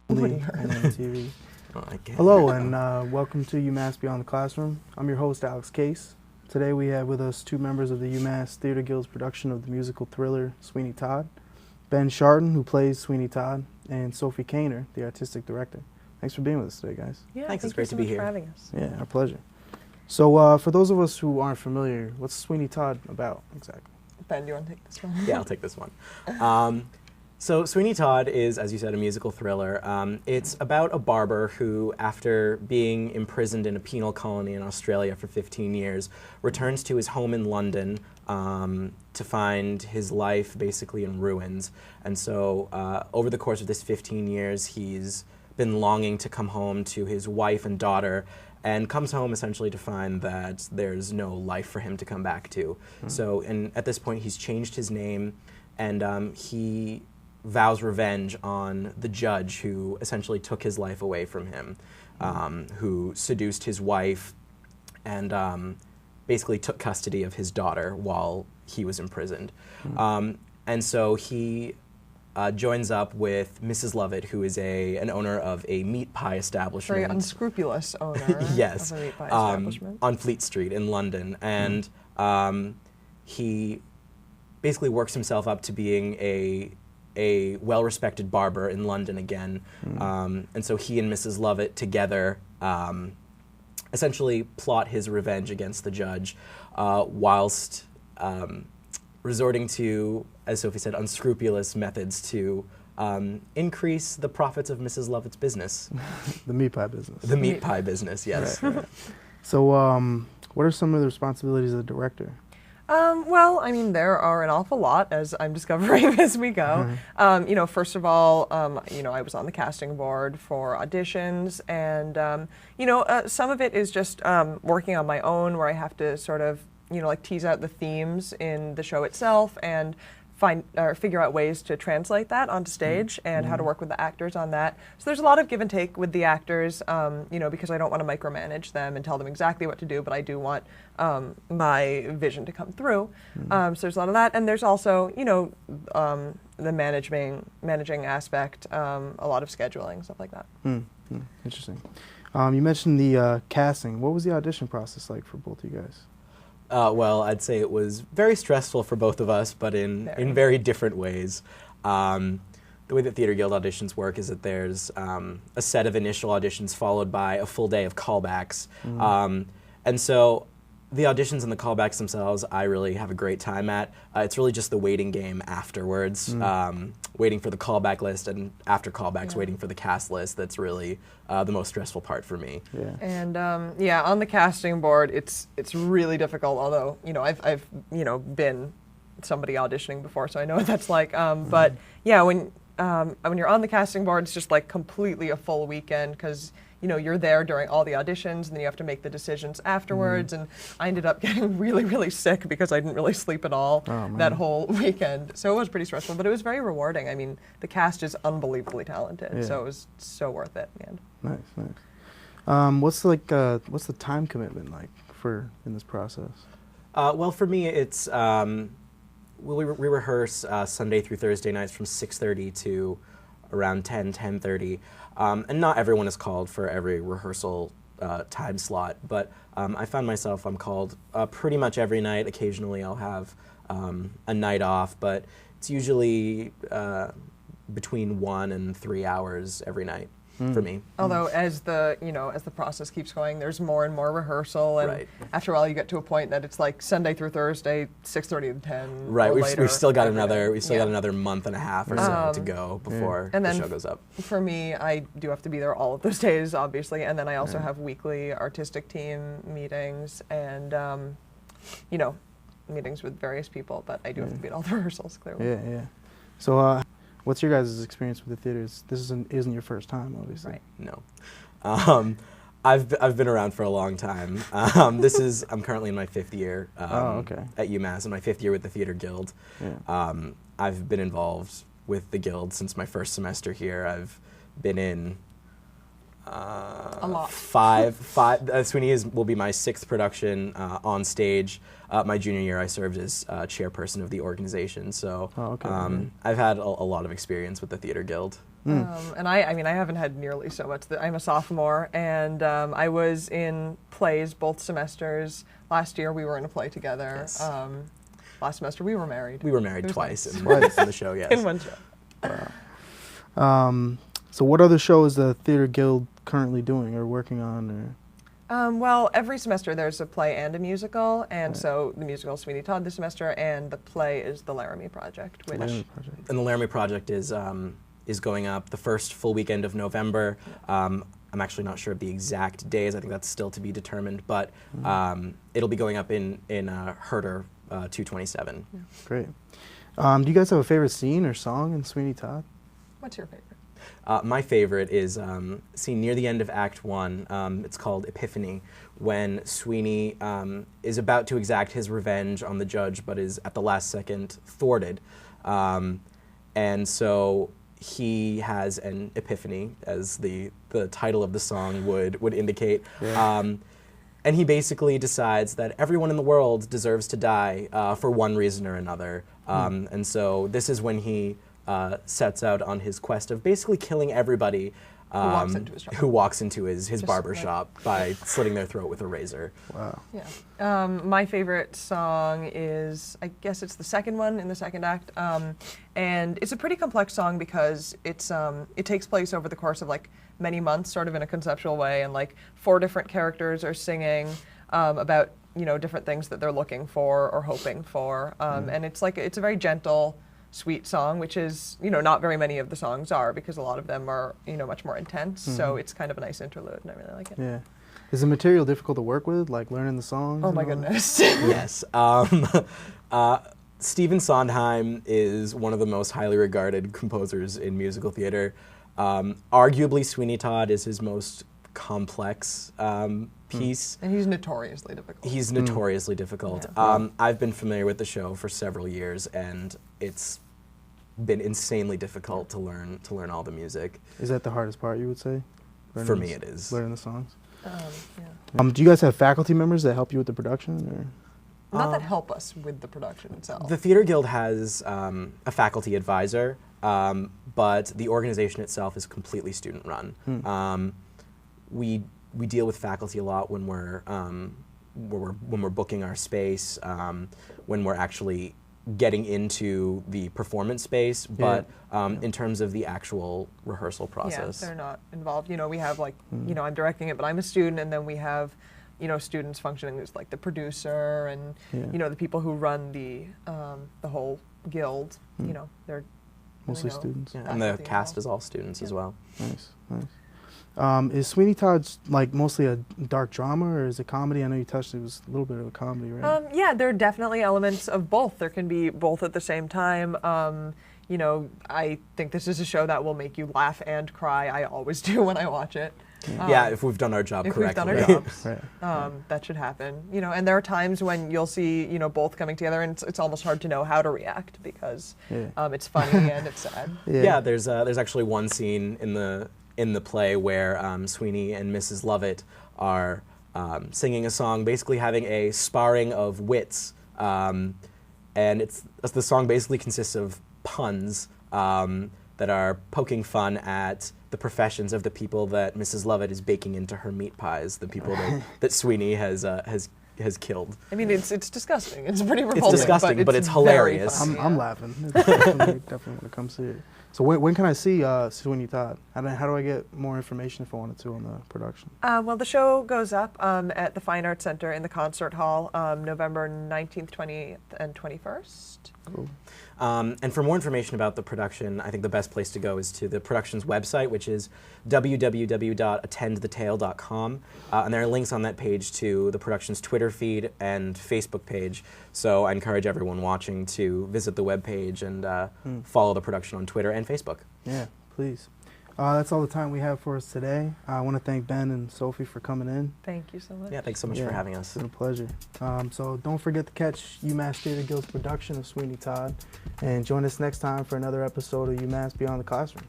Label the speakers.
Speaker 1: TV. Hello and welcome to UMass Beyond the Classroom. I'm your host, Alex Case. Today we have with us two members of the UMass Theater Guild's production of the musical thriller Sweeney Todd, Ben Sharton, who plays Sweeney Todd, and Sophie Kaner, the artistic director. Thanks for being with us today, guys.
Speaker 2: Yeah,
Speaker 3: thanks. It's
Speaker 2: great
Speaker 3: to be here.
Speaker 2: For having us.
Speaker 1: Yeah, our pleasure. So for those of us who aren't familiar, what's Sweeney Todd about exactly?
Speaker 2: Ben, do you want to take this one?
Speaker 3: Yeah, I'll take this one. So Sweeney Todd is, as you said, a musical thriller. It's about a barber who, after being imprisoned in a penal colony in Australia for 15 years, returns to his home in London to find his life basically in ruins. And so over the course of this 15 years, he's been longing to come home to his wife and daughter, and comes home essentially to find that there's no life for him to come back to. So at this point, he's changed his name, and he vows revenge on the judge who essentially took his life away from him, who seduced his wife and basically took custody of his daughter while he was imprisoned. And so he joins up with Mrs. Lovett, who is an owner of a meat pie establishment.
Speaker 2: Very unscrupulous owner
Speaker 3: yes,
Speaker 2: of a meat pie establishment.
Speaker 3: On Fleet Street in London. And he basically works himself up to being a well-respected barber in London again. And so he and Mrs. Lovett together essentially plot his revenge against the judge whilst resorting to, as Sophie said, unscrupulous methods to increase the profits of Mrs. Lovett's business.
Speaker 1: The meat pie business.
Speaker 3: The meat pie business, yes.
Speaker 1: Right. So what are some of the responsibilities of the director?
Speaker 2: Well, I mean, there are an awful lot, as I'm discovering as we go. You know, first of all, you know, I was on the casting board for auditions, and you know, some of it is just working on my own, where I have to sort of, you know, like tease out the themes in the show itself and figure out ways to translate that onto stage and how to work with the actors on that. So there's a lot of give and take with the actors, you know, because I don't want to micromanage them and tell them exactly what to do, but I do want my vision to come through. So there's a lot of that, and there's also, you know, the managing aspect, a lot of scheduling, stuff like that.
Speaker 1: Interesting. You mentioned the casting. What was the audition process like for both of you guys?
Speaker 3: Well, I'd say it was very stressful for both of us, but in very different ways. The way that Theater Guild auditions work is that there's a set of initial auditions followed by a full day of callbacks. And so the auditions and the callbacks themselves, I really have a great time at. It's really just the waiting game afterwards, waiting for the callback list, and after callbacks, waiting for the cast list. That's really the most stressful part for me. Yeah.
Speaker 2: And yeah, on the casting board, it's really difficult. Although, you know, I've you know, been somebody auditioning before, so I know what that's like. But yeah, when you're on the casting board, it's just like completely a full weekend, because you know, you're there during all the auditions, and then you have to make the decisions afterwards. And I ended up getting really, really sick because I didn't really sleep at all that whole weekend. So it was pretty stressful, but it was very rewarding. I mean, the cast is unbelievably talented, so it was so worth it in the end.
Speaker 1: Nice, nice. What's the time commitment like in this process?
Speaker 3: Well, for me, it's we rehearse Sunday through Thursday nights from 6:30 to around 10:30. And not everyone is called for every rehearsal time slot, but I found myself, I'm called pretty much every night. Occasionally I'll have a night off, but it's usually between 1 and 3 hours every night for me.
Speaker 2: Although as the process keeps going, there's more and more rehearsal, and after a while you get to a point that it's like Sunday through Thursday, 6:30 to 10.
Speaker 3: Right, we've still got another month and a half or so to go before the show goes up.
Speaker 2: For me, I do have to be there all of those days, obviously, and then I also have weekly artistic team meetings and you know, meetings with various people, but I do have to be at all the rehearsals, clearly.
Speaker 1: Yeah. So what's your guys' experience with the theaters? This isn't your first time, obviously.
Speaker 2: Right.
Speaker 3: No. I've been around for a long time. I'm currently in my 5th year at UMass, in my 5th year with the Theater Guild. Yeah. I've been involved with the Guild since my first semester here. I've been in
Speaker 2: A lot.
Speaker 3: Five. Sweeney will be my 6th production on stage. My junior year, I served as chairperson of the organization, so I've had a lot of experience with the Theater Guild.
Speaker 2: And I mean, I haven't had nearly so much. I'm a sophomore, and I was in plays both semesters. Last year, we were in a play together.
Speaker 3: Yes.
Speaker 2: Last semester, we were married.
Speaker 3: We were married twice
Speaker 2: nice.
Speaker 3: in the show, yes.
Speaker 2: In one show.
Speaker 1: Wow. So what other show is the Theater Guild currently doing or working on?
Speaker 2: Well, every semester there's a play and a musical, and so the musical is Sweeney Todd this semester, and the play is the Laramie Project.
Speaker 3: And the Laramie Project is going up the first full weekend of November. I'm actually not sure of the exact days. I think that's still to be determined, but it'll be going up in Herder 227.
Speaker 1: Yeah. Great. Do you guys have a favorite scene or song in Sweeney Todd?
Speaker 2: What's your favorite?
Speaker 3: My favorite is scene near the end of Act 1. It's called Epiphany, when Sweeney is about to exact his revenge on the judge, but is at the last second thwarted. And so he has an epiphany, as the title of the song would indicate. Yeah. And he basically decides that everyone in the world deserves to die for one reason or another. And so this is when he sets out on his quest of basically killing everybody who walks into his barber shop by slitting their throat with a razor. Wow.
Speaker 2: Yeah. My favorite song is, I guess it's the second one in the second act, and it's a pretty complex song because it takes place over the course of like many months, sort of in a conceptual way, and like 4 different characters are singing about different things that they're looking for or hoping for, and it's a very gentle, sweet song, which is not very many of the songs are, because a lot of them are much more intense. So it's kind of a nice interlude, and I really like it.
Speaker 1: Yeah. Is the material difficult to work with, like learning the songs?
Speaker 2: Oh my goodness.
Speaker 3: Yes. Stephen Sondheim is one of the most highly regarded composers in musical theater. Arguably, Sweeney Todd is his most complex piece.
Speaker 2: And he's notoriously difficult.
Speaker 3: He's notoriously difficult.
Speaker 2: Yeah.
Speaker 3: I've been familiar with the show for several years, and it's been insanely difficult to learn all the music.
Speaker 1: Is that the hardest part, you would say?
Speaker 3: For me, it is.
Speaker 1: Learning the songs?
Speaker 2: Yeah.
Speaker 1: Do you guys have faculty members that help you with the production? Or?
Speaker 2: Not that help us with the production itself.
Speaker 3: The Theater Guild has a faculty advisor, but the organization itself is completely student-run. We deal with faculty a lot when we're booking our space, when we're actually getting into the performance space, but in terms of the actual rehearsal process.
Speaker 2: Yeah, they're not involved. We have like, I'm directing it, but I'm a student, and then we have, students functioning as like the producer and, the people who run the whole guild, they're
Speaker 1: mostly students.
Speaker 3: Yeah, and the cast is all students as well.
Speaker 1: Nice, nice. Is Sweeney Todd like mostly a dark drama, or is it comedy? I know you touched it was a little bit of a comedy, right?
Speaker 2: Yeah, there are definitely elements of both. There can be both at the same time. I think this is a show that will make you laugh and cry. I always do when I watch it.
Speaker 3: Yeah, if we've done our job correctly.
Speaker 2: If we've done our jobs, that should happen. And there are times when you'll see, both coming together, and it's almost hard to know how to react because it's funny and it's sad.
Speaker 3: Yeah, there's actually one scene in the play where Sweeney and Mrs. Lovett are singing a song, basically having a sparring of wits, and the song basically consists of puns that are poking fun at the professions of the people that Mrs. Lovett is baking into her meat pies, the people that Sweeney has killed.
Speaker 2: I mean, it's disgusting. It's pretty revolting.
Speaker 3: It's disgusting, but it's hilarious.
Speaker 1: I'm laughing. Definitely want to come see it. So when can I see Sweeney Todd? How do I get more information if I wanted to on the production?
Speaker 2: Well, the show goes up at the Fine Arts Center in the Concert Hall November 19th, 20th, and 21st.
Speaker 1: Cool.
Speaker 3: And for more information about the production, I think the best place to go is to the production's website, which is www.attendthetale.com. And there are links on that page to the production's Twitter feed and Facebook page. So I encourage everyone watching to visit the webpage and follow the production on Twitter and Facebook.
Speaker 1: Yeah, please. That's all the time we have for us today. I want to thank Ben and Sophie for coming in.
Speaker 2: Thank you so much.
Speaker 3: Yeah, thanks so much for having us.
Speaker 1: It's been a pleasure. So don't forget to catch UMass Theater Guild's production of Sweeney Todd, and join us next time for another episode of UMass Beyond the Classroom.